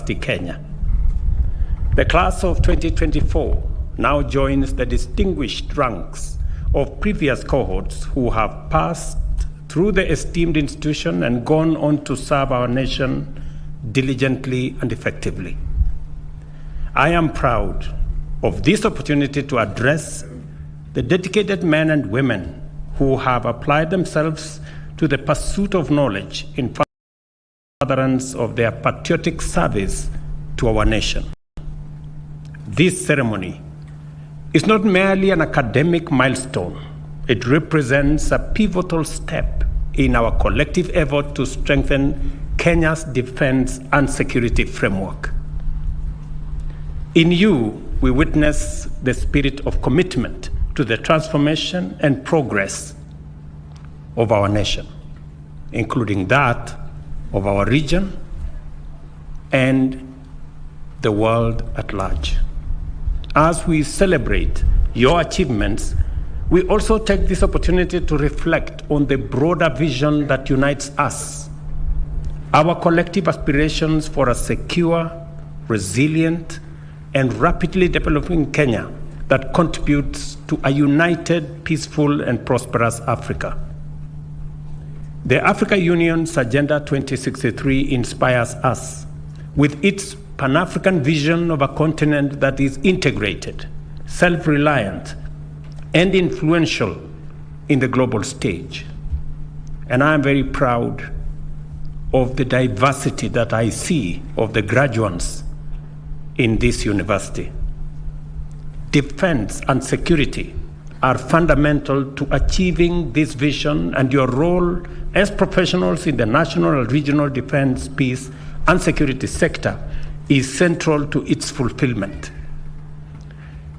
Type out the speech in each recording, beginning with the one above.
University, Kenya. The class of 2024 now joins the distinguished ranks of previous cohorts who have passed through the esteemed institution and gone on to serve our nation diligently and effectively. I am proud of this opportunity to address the dedicated men and women who have applied themselves to the pursuit of knowledge in furtherance of their patriotic service to our nation. This ceremony is not merely an academic milestone. It represents a pivotal step in our collective effort to strengthen Kenya's defense and security framework. In you, we witness the spirit of commitment to the transformation and progress of our nation, including that of our region and the world at large. As we celebrate your achievements, we also take this opportunity to reflect on the broader vision that unites us, our collective aspirations for a secure, resilient, and rapidly developing Kenya that contributes to a united, peaceful, and prosperous Africa. The Africa Union's Agenda 2063 inspires us with its Pan-African vision of a continent that is integrated, self-reliant, and influential in the global stage. And I am very proud of the diversity that I see of the graduates in this university. Defense and security are fundamental to achieving this vision, and your role as professionals in the national and regional defense, peace, and security sector is central to its fulfillment.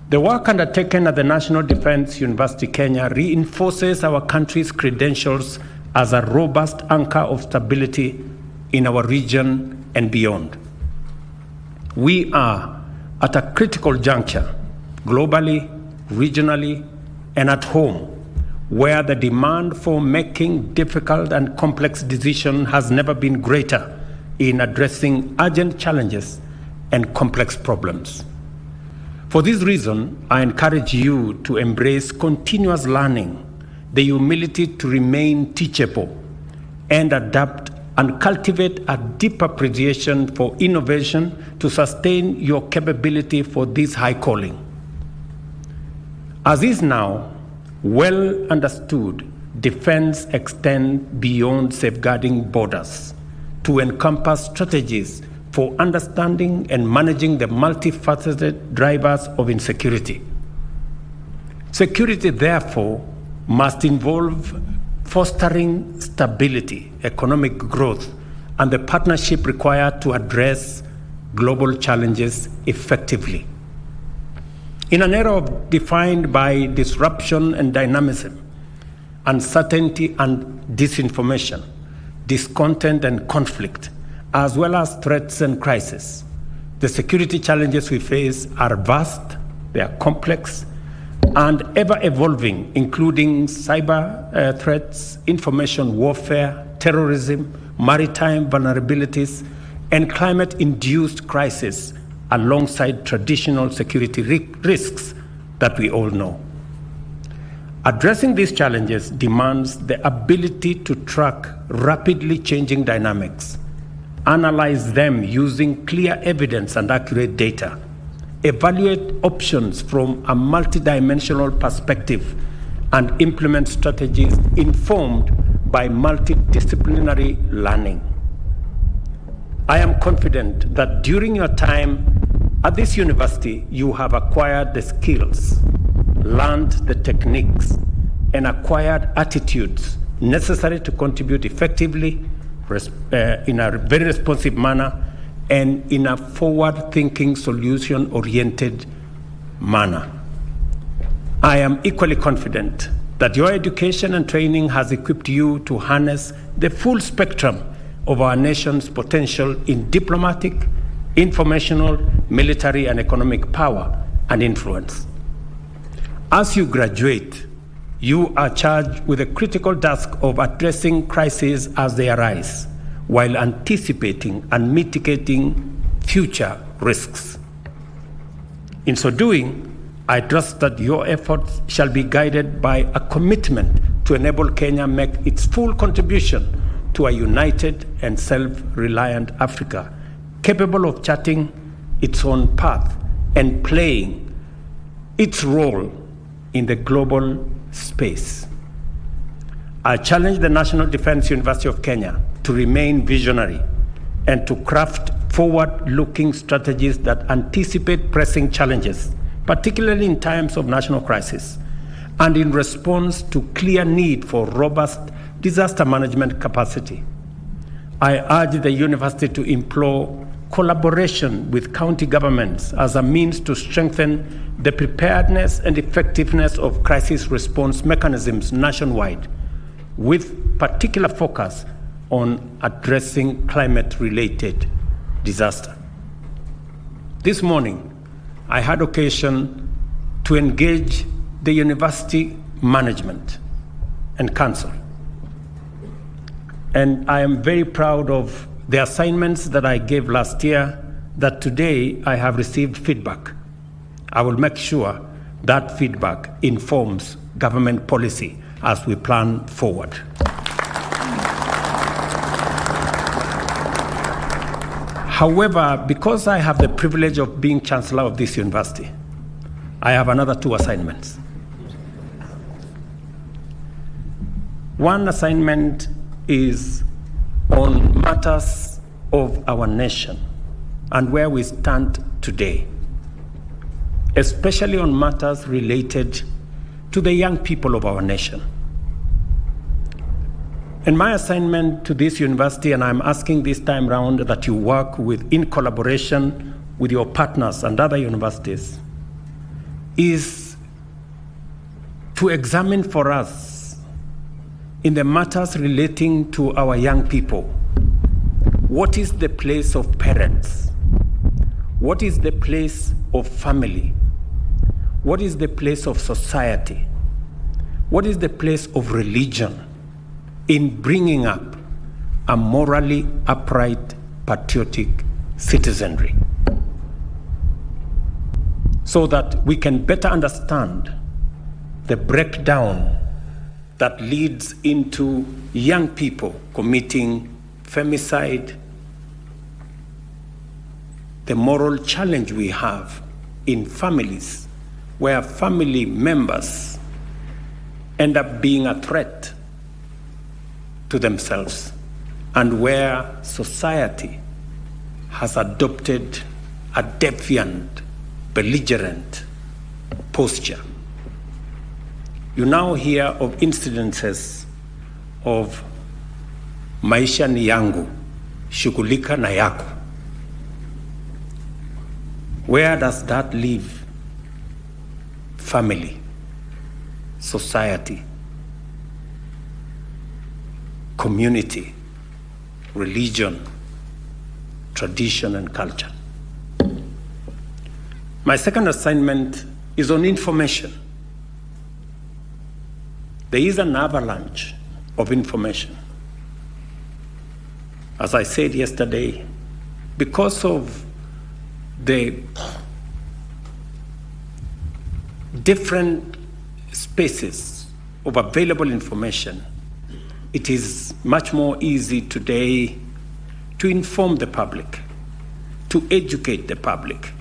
The work undertaken at the National Defense University Kenya reinforces our country's credentials as a robust anchor of stability in our region and beyond. We are at a critical juncture, globally, regionally, and at home, where the demand for making difficult and complex decisions has never been greater in addressing urgent challenges and complex problems. For this reason, I encourage you to embrace continuous learning, the humility to remain teachable, and adapt and cultivate a deep appreciation for innovation to sustain your capability for this high calling. As is now well understood, defense extends beyond safeguarding borders to encompass strategies for understanding and managing the multifaceted drivers of insecurity. Security, therefore, must involve fostering stability, economic growth, and the partnership required to address global challenges effectively. In an era defined by disruption and dynamism, uncertainty and disinformation, discontent and conflict, as well as threats and crises, the security challenges we face are vast, they are complex, and ever-evolving, including cyber threats, information warfare, terrorism, maritime vulnerabilities, and climate-induced crises, alongside traditional security risks that we all know. Addressing these challenges demands the ability to track rapidly changing dynamics, analyze them using clear evidence and accurate data, evaluate options from a multidimensional perspective, and implement strategies informed by multidisciplinary learning. I am confident that during your time at this university, you have acquired the skills, learned the techniques, and acquired attitudes necessary to contribute effectively in a very responsive manner and in a forward-thinking, solution-oriented manner. I am equally confident that your education and training has equipped you to harness the full spectrum of our nation's potential in diplomatic, informational, military, and economic power and influence. As you graduate, you are charged with the critical task of addressing crises as they arise, while anticipating and mitigating future risks. In so doing, I trust that your efforts shall be guided by a commitment to enable Kenya make its full contribution to a united and self-reliant Africa, capable of charting its own path and playing its role in the global space. I challenge the National Defence University of Kenya to remain visionary and to craft forward-looking strategies that anticipate pressing challenges, particularly in times of national crisis, and in response to clear need for robust disaster management capacity. I urge the university to implore collaboration with county governments as a means to strengthen the preparedness and effectiveness of crisis response mechanisms nationwide, with particular focus on addressing climate-related disaster. This morning, I had occasion to engage the university management and council. And I am very proud of the assignments that I gave last year, that today I have received feedback. I will make sure that feedback informs government policy as we plan forward. However, because I have the privilege of being Chancellor of this university, I have another 2 assignments. One assignment is on matters of our nation and where we stand today, especially on matters related to the young people of our nation. And my assignment to this university, and I'm asking this time round that you work in collaboration with your partners and other universities, is to examine for us in the matters relating to our young people, what is the place of parents? What is the place of family? What is the place of society? What is the place of religion in bringing up a morally upright, patriotic citizenry, so that we can better understand the breakdown that leads into young people committing femicide, the moral challenge we have in families where family members end up being a threat to themselves, and where society has adopted a defiant, belligerent posture. You now hear of incidences of maisha ni yangu, shughulika na yako. Where does that leave family, society, community, religion, tradition, and culture? My second assignment is on information. There is an avalanche of information. As I said yesterday, because of the different spaces of available information, it is much more easy today to inform the public, to educate the public,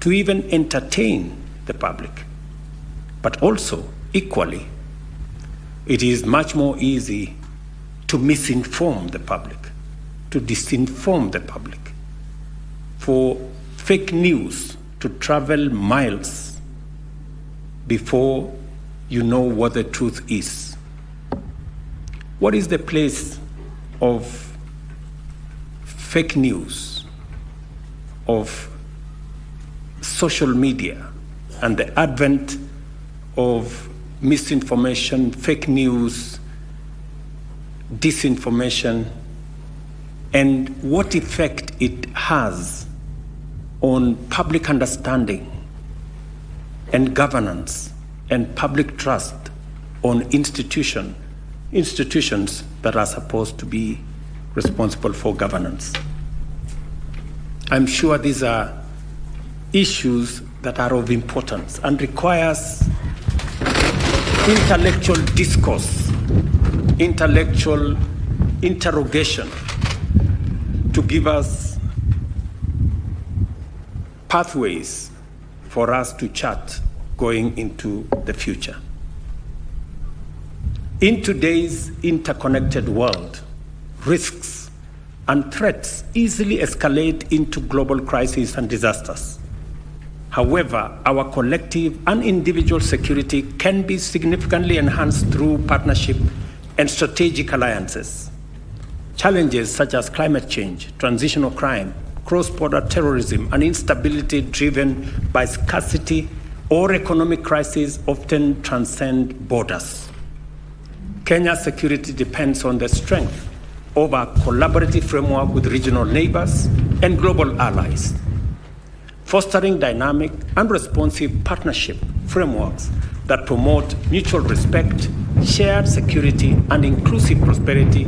to even entertain the public. But also, equally, it is much more easy to misinform the public, to disinform the public, for fake news to travel miles before you know what the truth is. What is the place of fake news, of social media, and the advent of misinformation, fake news, disinformation, and what effect it has on public understanding and governance and public trust on institutions that are supposed to be responsible for governance? I'm sure these are issues that are of importance and requires intellectual discourse, intellectual interrogation to give us pathways for us to chart going into the future. In today's interconnected world, risks and threats easily escalate into global crises and disasters. However, our collective and individual security can be significantly enhanced through partnership and strategic alliances. Challenges such as climate change, transitional crime, cross-border terrorism, and instability driven by scarcity or economic crises often transcend borders. Kenya's security depends on the strength of our collaborative framework with regional neighbors and global allies. Fostering dynamic and responsive partnership frameworks that promote mutual respect, shared security, and inclusive prosperity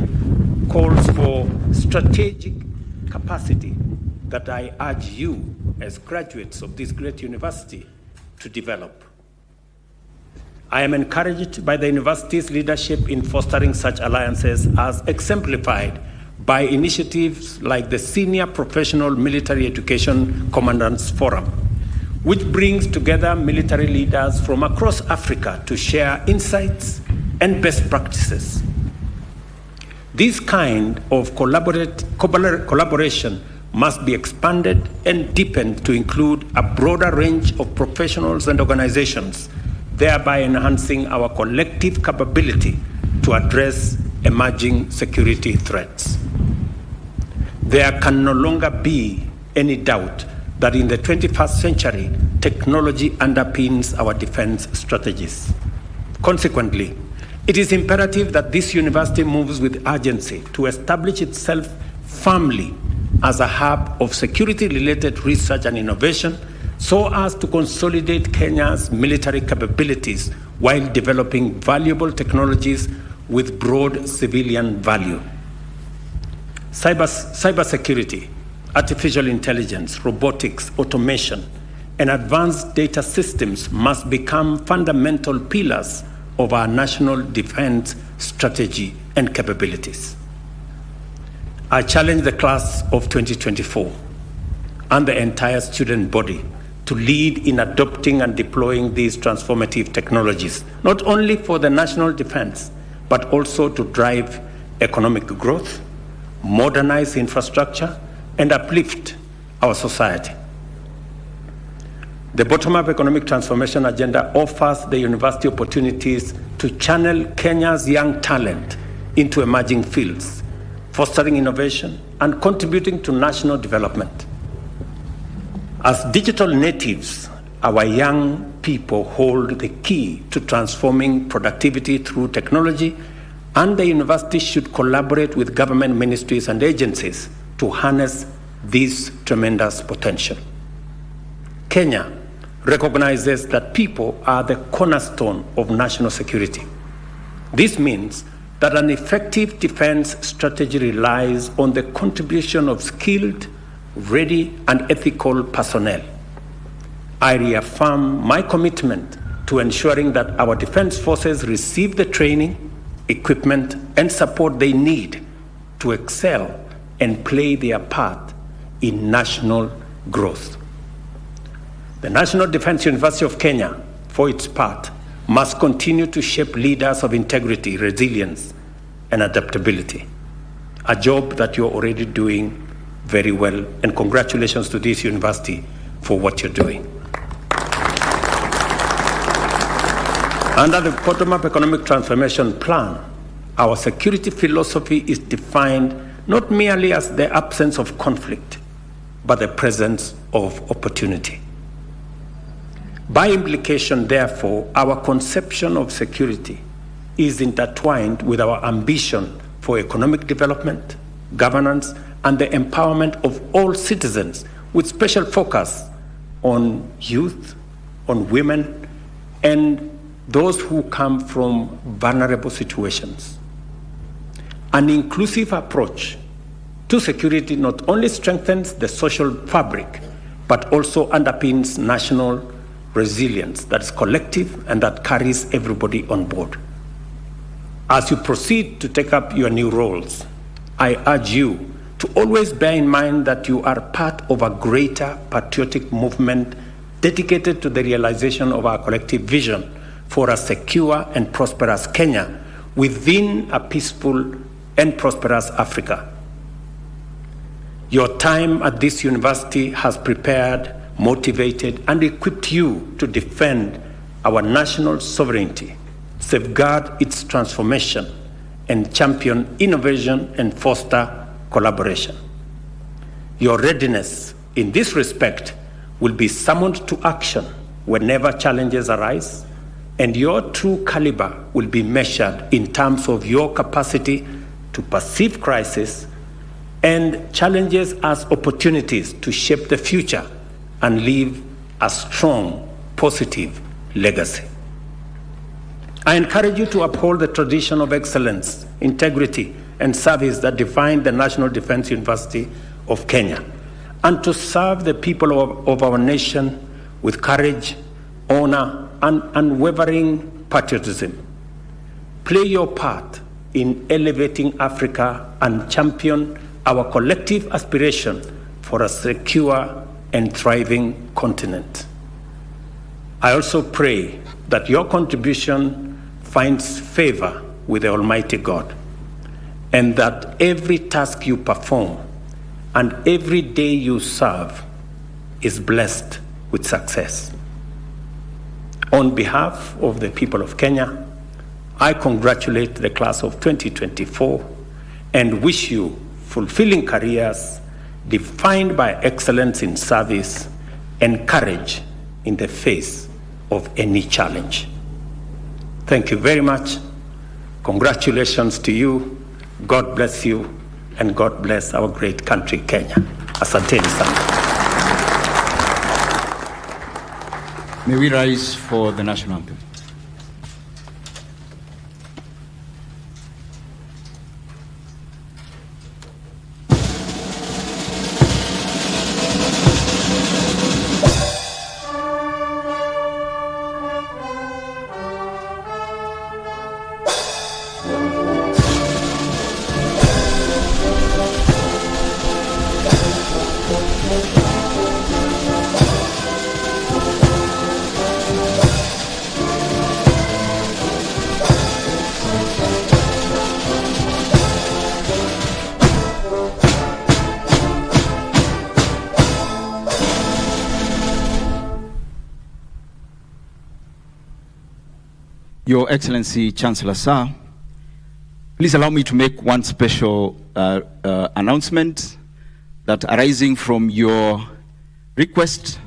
calls for strategic capacity that I urge you, as graduates of this great university, to develop. I am encouraged by the university's leadership in fostering such alliances, as exemplified by initiatives like the Senior Professional Military Education Commandants Forum, which brings together military leaders from across Africa to share insights and best practices. This kind of collaboration must be expanded and deepened to include a broader range of professionals and organizations, thereby enhancing our collective capability to address emerging security threats. There can no longer be any doubt that in the 21st century, technology underpins our defense strategies. Consequently, it is imperative that this university moves with urgency to establish itself firmly as a hub of security-related research and innovation, so as to consolidate Kenya's military capabilities while developing valuable technologies with broad civilian value. Cybersecurity, artificial intelligence, robotics, automation, and advanced data systems must become fundamental pillars of our national defense strategy and capabilities. I challenge the class of 2024 and the entire student body to lead in adopting and deploying these transformative technologies, not only for the national defense, but also to drive economic growth, modernize infrastructure, and uplift our society. The bottom-up economic transformation agenda offers the university opportunities to channel Kenya's young talent into emerging fields, fostering innovation and contributing to national development. As digital natives, our young people hold the key to transforming productivity through technology, and the university should collaborate with government ministries and agencies to harness this tremendous potential. Kenya recognizes that people are the cornerstone of national security. This means that an effective defense strategy relies on the contribution of skilled, ready, and ethical personnel. I reaffirm my commitment to ensuring that our defense forces receive the training, equipment, and support they need to excel and play their part in national growth. The National Defense University of Kenya, for its part, must continue to shape leaders of integrity, resilience, and adaptability, a job that you're already doing very well, and congratulations to this university for what you're doing. Under the bottom-up economic transformation plan, our security philosophy is defined not merely as the absence of conflict, but the presence of opportunity. By implication, therefore, our conception of security is intertwined with our ambition for economic development, governance, and the empowerment of all citizens, with special focus on youth, on women, and those who come from vulnerable situations. An inclusive approach True security not only strengthens the social fabric, but also underpins national resilience that is collective and that carries everybody on board. As you proceed to take up your new roles, I urge you to always bear in mind that you are part of a greater patriotic movement dedicated to the realization of our collective vision for a secure and prosperous Kenya within a peaceful and prosperous Africa. Your time at this university has prepared, motivated, and equipped you to defend our national sovereignty, safeguard its transformation, and champion innovation and foster collaboration. Your readiness in this respect will be summoned to action whenever challenges arise, and your true caliber will be measured in terms of your capacity to perceive crisis and challenges as opportunities to shape the future and leave a strong, positive legacy. I encourage you to uphold the tradition of excellence, integrity, and service that define the National Defence University of Kenya, and to serve the people of our nation with courage, honor, and unwavering patriotism. Play your part in elevating Africa and champion our collective aspiration for a secure and thriving continent. I also pray that your contribution finds favor with the Almighty God, and that every task you perform and every day you serve is blessed with success. On behalf of the people of Kenya, I congratulate the class of 2024 and wish you fulfilling careers defined by excellence in service and courage in the face of any challenge. Thank you very much. Congratulations to you. God bless you, and God bless our great country, Kenya. Asanteni sana. May we rise for the national anthem. Your Excellency, Chancellor Sir, please allow me to make one special announcement that arising from your request,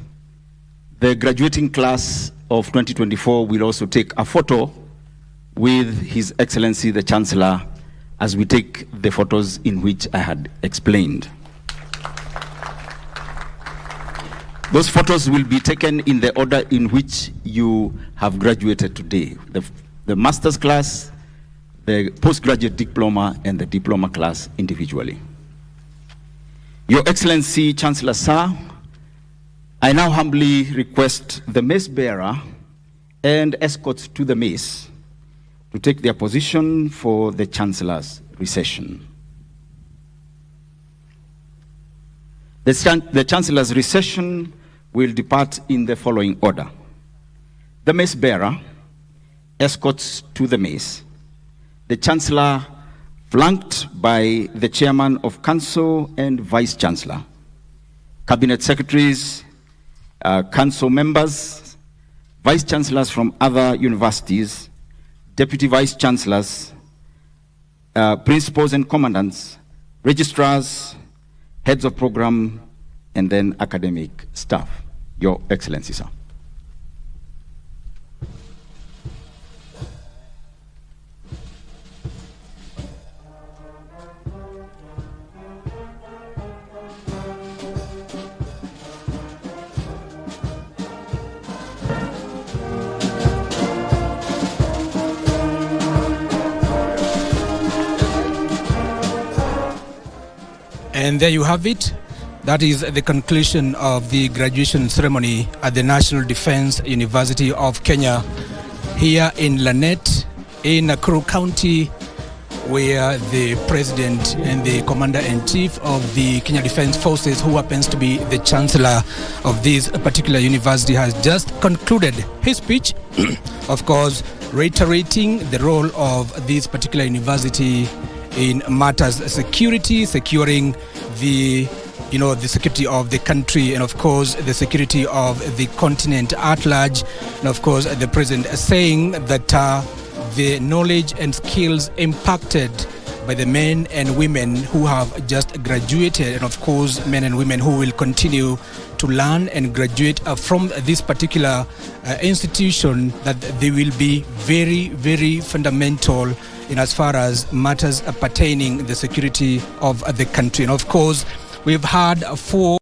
the graduating class of 2024 will also take a photo with His Excellency the Chancellor as we take the photos in which I had explained. Those photos will be taken in the order in which you have graduated today. The master's class, the postgraduate diploma, and the diploma class individually. Your Excellency, Chancellor Sir, I now humbly request the mace bearer and escorts to the mace to take their position for the Chancellor's recession. The Chancellor's recession will depart in the following order. The mace bearer escorts to the mace. The Chancellor, flanked by the Chairman of Council and Vice Chancellor, Cabinet Secretaries, Council members, Vice Chancellors from other universities, Deputy Vice Chancellors, Principals and Commandants, Registrars, Heads of Program, and then academic staff. Your Excellency, sir. And there you have it. That is the conclusion of the graduation ceremony at the National Defence University of Kenya here in Lanet in Nakuru County, where the president and the commander-in-chief of the Kenya Defence Forces, who happens to be the chancellor of this particular university, has just concluded his speech, of course, reiterating the role of this particular university in matters security, securing the security of the country, and of course the security of the continent at large. And of course the president saying that the knowledge and skills impacted by the men and women who have just graduated, and of course men and women who will continue to learn and graduate from this particular institution, that they will be very, very fundamental in as far as matters pertaining the security of the country. And of course we've had 4